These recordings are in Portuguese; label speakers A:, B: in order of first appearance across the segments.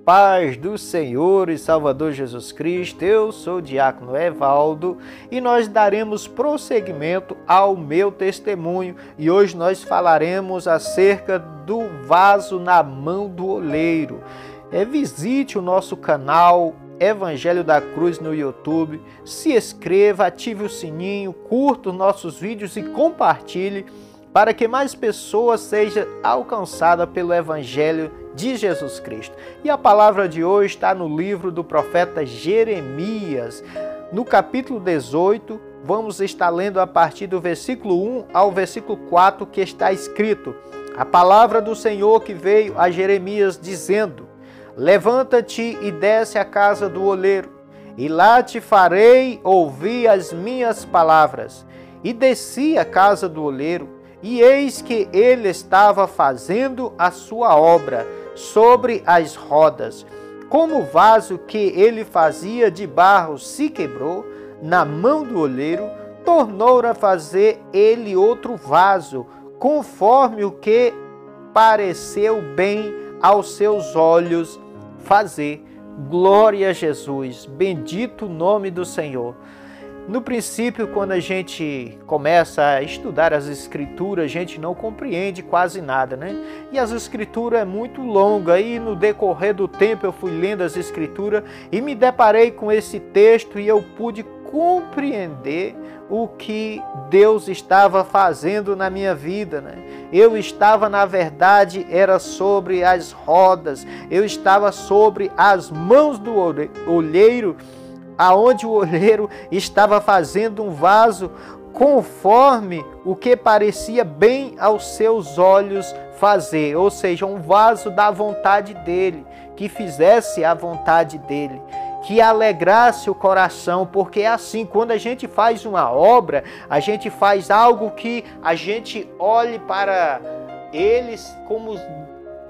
A: paz do Senhor e Salvador Jesus Cristo, eu sou o diácono Evaldo e nós daremos prosseguimento ao meu testemunho e hoje nós falaremos acerca do vaso na mão do oleiro. Visite o nosso canal Evangelho da Cruz no YouTube, se inscreva, ative o sininho, curta os nossos vídeos e compartilhe para que mais pessoas sejam alcançadas pelo Evangelho de Jesus Cristo. E a palavra de hoje está no livro do profeta Jeremias, no capítulo 18, vamos estar lendo a partir do versículo 1 ao versículo 4, que está escrito: a palavra do Senhor que veio a Jeremias dizendo: levanta-te e desce à casa do oleiro, e lá te farei ouvir as minhas palavras. E desci à casa do oleiro, e eis que ele estava fazendo a sua obra sobre as rodas. Como o vaso que ele fazia de barro se quebrou na mão do oleiro, tornou a fazer ele outro vaso, conforme o que pareceu bem aos seus olhos fazer. Glória a Jesus, bendito o nome do Senhor. No princípio, quando a gente começa a estudar as Escrituras, a gente não compreende quase nada, né? E as Escrituras é muito longa e no decorrer do tempo eu fui lendo as Escrituras e me deparei com esse texto e eu pude compreender o que Deus estava fazendo na minha vida, né? Eu estava, na verdade, era sobre as rodas, eu estava sobre as mãos do olheiro, aonde o olheiro estava fazendo um vaso conforme o que parecia bem aos seus olhos fazer, ou seja, um vaso da vontade dele, que fizesse a vontade dele, que alegrasse o coração, porque é assim, quando a gente faz uma obra, a gente faz algo que a gente olhe para eles como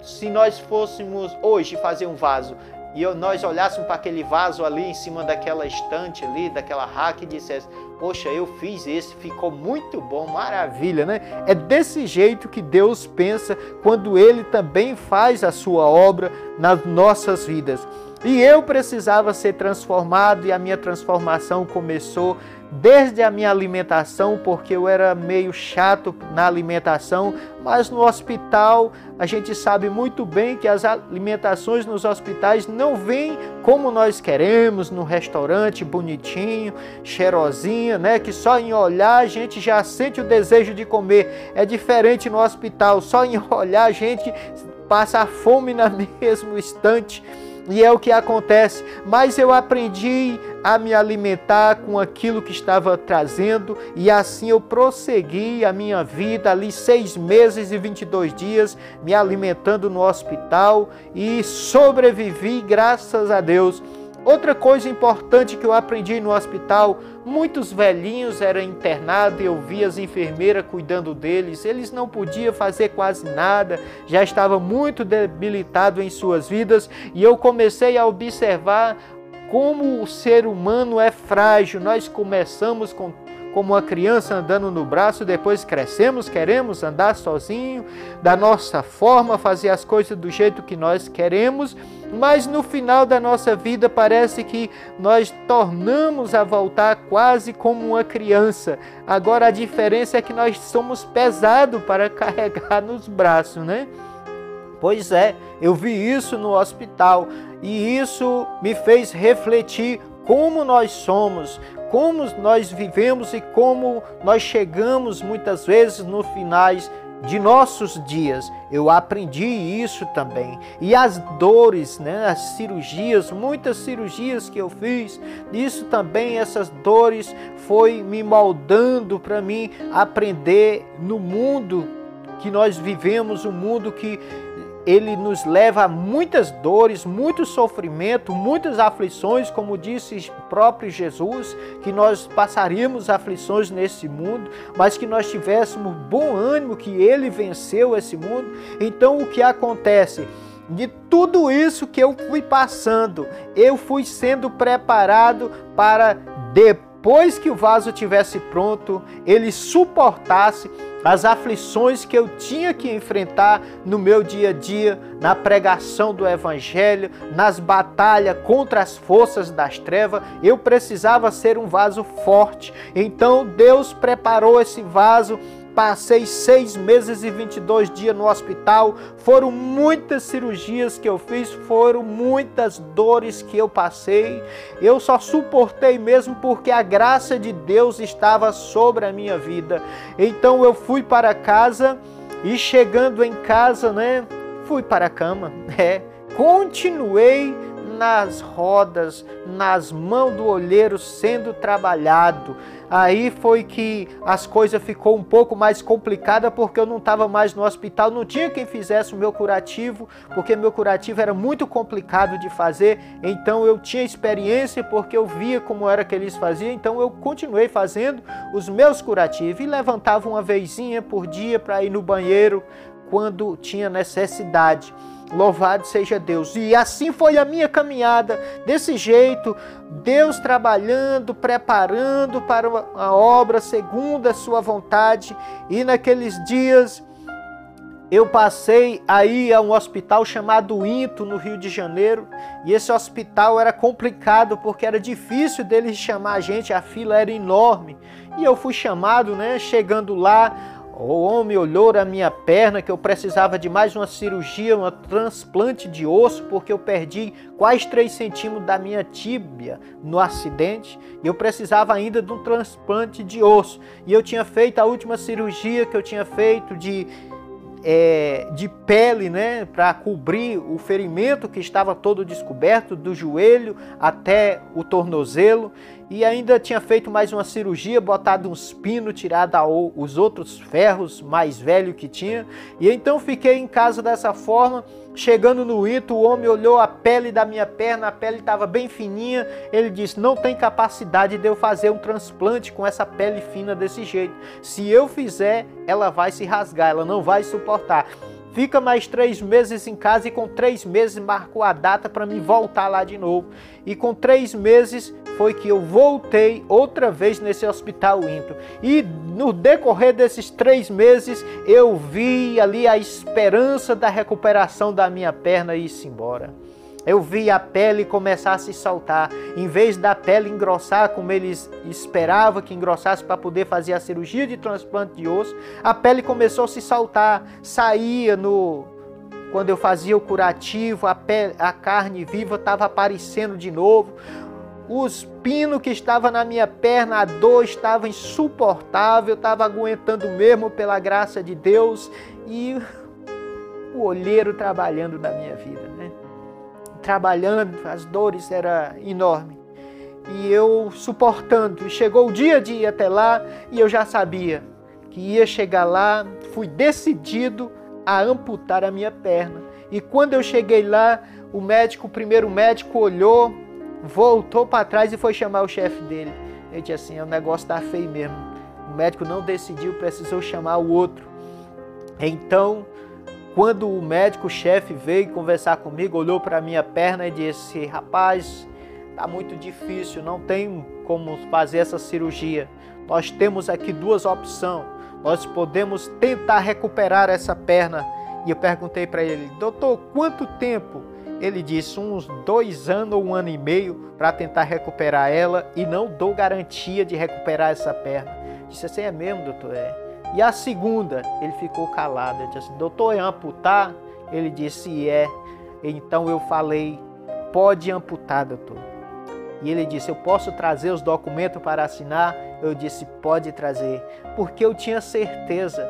A: se nós fôssemos hoje fazer um vaso, e nós olhássemos para aquele vaso ali em cima daquela estante ali, daquela raca e dissesse: poxa, eu fiz esse, ficou muito bom, maravilha, né? É desse jeito que Deus pensa quando Ele também faz a sua obra nas nossas vidas. E eu precisava ser transformado e a minha transformação começou desde a minha alimentação, porque eu era meio chato na alimentação, mas no hospital a gente sabe muito bem que as alimentações nos hospitais não vêm como nós queremos, no restaurante bonitinho, cheirosinha, né? Que só em olhar a gente já sente o desejo de comer. É diferente no hospital, só em olhar a gente passa fome na mesmo instante. E é o que acontece, mas eu aprendi a me alimentar com aquilo que estava trazendo e assim eu prossegui a minha vida ali 6 meses e 22 dias me alimentando no hospital e sobrevivi, graças a Deus. Outra coisa importante que eu aprendi no hospital, muitos velhinhos eram internados e eu via as enfermeiras cuidando deles. Eles não podiam fazer quase nada, já estavam muito debilitados em suas vidas e eu comecei a observar como o ser humano é frágil. Nós começamos como uma criança andando no braço, depois crescemos, queremos andar sozinho, da nossa forma, fazer as coisas do jeito que nós queremos, mas no final da nossa vida parece que nós tornamos a voltar quase como uma criança. Agora a diferença é que nós somos pesados para carregar nos braços, né? Pois é, eu vi isso no hospital e isso me fez refletir como nós somos, como nós vivemos e como nós chegamos muitas vezes no finais de nossos dias. Eu aprendi isso também. E as dores, né, as cirurgias, muitas cirurgias que eu fiz, isso também, essas dores foi me moldando para mim aprender no mundo que nós vivemos, um mundo que ele nos leva a muitas dores, muito sofrimento, muitas aflições, como disse o próprio Jesus, que nós passaríamos aflições nesse mundo, mas que nós tivéssemos bom ânimo, que Ele venceu esse mundo. Então o que acontece? De tudo isso que eu fui passando, eu fui sendo preparado para depois depois que o vaso tivesse pronto, ele suportasse as aflições que eu tinha que enfrentar no meu dia a dia, na pregação do Evangelho, nas batalhas contra as forças das trevas. Eu precisava ser um vaso forte. Então Deus preparou esse vaso. Passei 6 meses e 22 dias no hospital. Foram muitas cirurgias que eu fiz, foram muitas dores que eu passei. Eu só suportei mesmo porque a graça de Deus estava sobre a minha vida. Então eu fui para casa e chegando em casa, fui para a cama. Continuei nas rodas, nas mãos do olheiro sendo trabalhado. Aí foi que as coisas ficou um pouco mais complicada porque eu não estava mais no hospital, não tinha quem fizesse o meu curativo, porque meu curativo era muito complicado de fazer. Então eu tinha experiência porque eu via como era que eles faziam, então eu continuei fazendo os meus curativos e levantava uma vezinha por dia para ir no banheiro quando tinha necessidade. Louvado seja Deus. E assim foi a minha caminhada, desse jeito, Deus trabalhando, preparando para a obra segundo a sua vontade. E naqueles dias eu passei aí a um hospital chamado Into, no Rio de Janeiro. E esse hospital era complicado porque era difícil deles chamar a gente, a fila era enorme. E eu fui chamado, chegando lá, o homem olhou a minha perna, que eu precisava de mais uma cirurgia, um transplante de osso, porque eu perdi quase 3 centímetros da minha tíbia no acidente. E eu precisava ainda de um transplante de osso. E eu tinha feito a última cirurgia que eu tinha feito de pele, para cobrir o ferimento que estava todo descoberto, do joelho até o tornozelo. E ainda tinha feito mais uma cirurgia, botado uns pinos, tirado os outros ferros mais velhos que tinha. E então fiquei em casa dessa forma. Chegando no Into, o homem olhou a pele da minha perna, a pele estava bem fininha. Ele disse, não tem capacidade de eu fazer um transplante com essa pele fina desse jeito. Se eu fizer, ela vai se rasgar, ela não vai suportar. Fica mais 3 meses em casa, e com 3 meses marcou a data para mim voltar lá de novo. E com 3 meses foi que eu voltei outra vez nesse hospital Into. E no decorrer desses 3 meses eu vi ali a esperança da recuperação da minha perna ir-se embora. Eu vi a pele começar a se soltar. Em vez da pele engrossar como eles esperavam que engrossasse para poder fazer a cirurgia de transplante de osso, a pele começou a se soltar. Saía quando eu fazia o curativo, a carne viva estava aparecendo de novo. Os pinos que estavam na minha perna, a dor estava insuportável, eu estava aguentando mesmo pela graça de Deus. E o olheiro trabalhando na minha vida, trabalhando, as dores eram enormes. E eu suportando. E chegou o dia de ir até lá e eu já sabia que ia chegar lá, fui decidido a amputar a minha perna. E quando eu cheguei lá, o primeiro médico olhou, voltou para trás e foi chamar o chefe dele. Ele disse assim, o negócio está feio mesmo. O médico não decidiu, precisou chamar o outro. Então, quando o médico-chefe veio conversar comigo, olhou para a minha perna e disse, rapaz, está muito difícil, não tem como fazer essa cirurgia. Nós temos aqui 2 opções. Nós podemos tentar recuperar essa perna. E eu perguntei para ele, doutor, quanto tempo? Ele disse, uns 2 anos ou 1 ano e meio para tentar recuperar ela, e não dou garantia de recuperar essa perna. Eu disse assim, é mesmo, doutor? E a segunda, ele ficou calado. Ele disse assim, doutor, é amputar? Ele disse, é. Então eu falei, pode amputar, doutor. E ele disse, eu posso trazer os documentos para assinar? Eu disse, pode trazer. Porque eu tinha certeza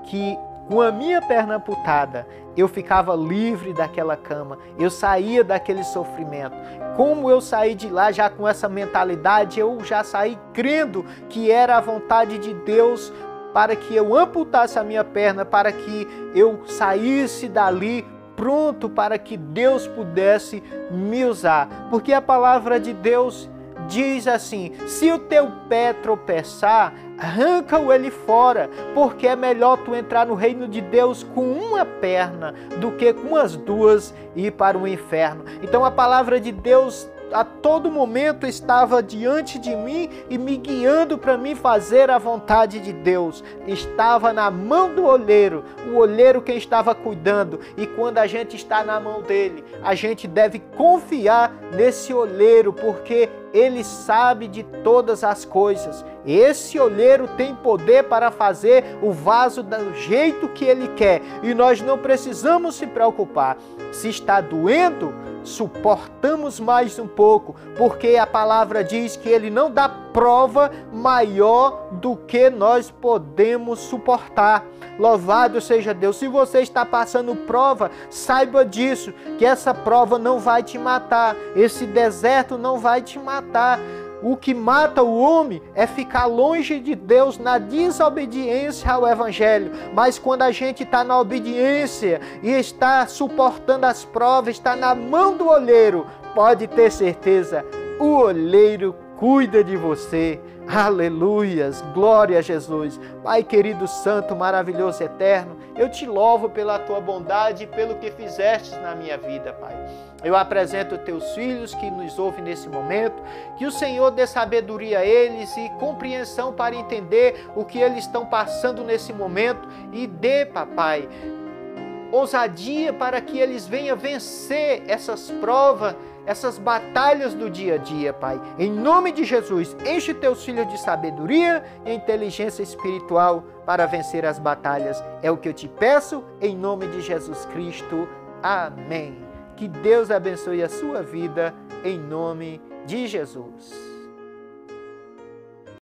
A: que com a minha perna amputada, eu ficava livre daquela cama, eu saía daquele sofrimento. Como eu saí de lá já com essa mentalidade, eu já saí crendo que era a vontade de Deus para que eu amputasse a minha perna, para que eu saísse dali pronto para que Deus pudesse me usar. Porque a palavra de Deus diz assim, se o teu pé tropeçar, arranca-o ele fora, porque é melhor tu entrar no reino de Deus com uma perna do que com as 2 e ir para o inferno. Então a palavra de Deus a todo momento estava diante de mim e me guiando para mim fazer a vontade de Deus. Estava na mão do olheiro, o olheiro quem estava cuidando. E quando a gente está na mão dele, a gente deve confiar nesse olheiro, porque ele sabe de todas as coisas. Esse olheiro tem poder para fazer o vaso do jeito que ele quer. E nós não precisamos se preocupar. Se está doendo, suportamos mais um pouco, porque a palavra diz que ele não dá prova maior do que nós podemos suportar. Louvado seja Deus. Se você está passando prova, saiba disso, que essa prova não vai te matar, esse deserto não vai te matar. O que mata o homem é ficar longe de Deus na desobediência ao Evangelho. Mas quando a gente está na obediência e está suportando as provas, está na mão do olheiro, pode ter certeza, o olheiro cuida de você. Aleluias, glória a Jesus. Pai querido, santo, maravilhoso, eterno, eu te louvo pela tua bondade e pelo que fizeste na minha vida, Pai. Eu apresento teus filhos que nos ouvem nesse momento, que o Senhor dê sabedoria a eles e compreensão para entender o que eles estão passando nesse momento e dê, papai, ousadia para que eles venham vencer essas provas, essas batalhas do dia a dia, Pai. Em nome de Jesus, enche teus filhos de sabedoria e inteligência espiritual para vencer as batalhas. É o que eu te peço, em nome de Jesus Cristo. Amém. Que Deus abençoe a sua vida, em nome de Jesus.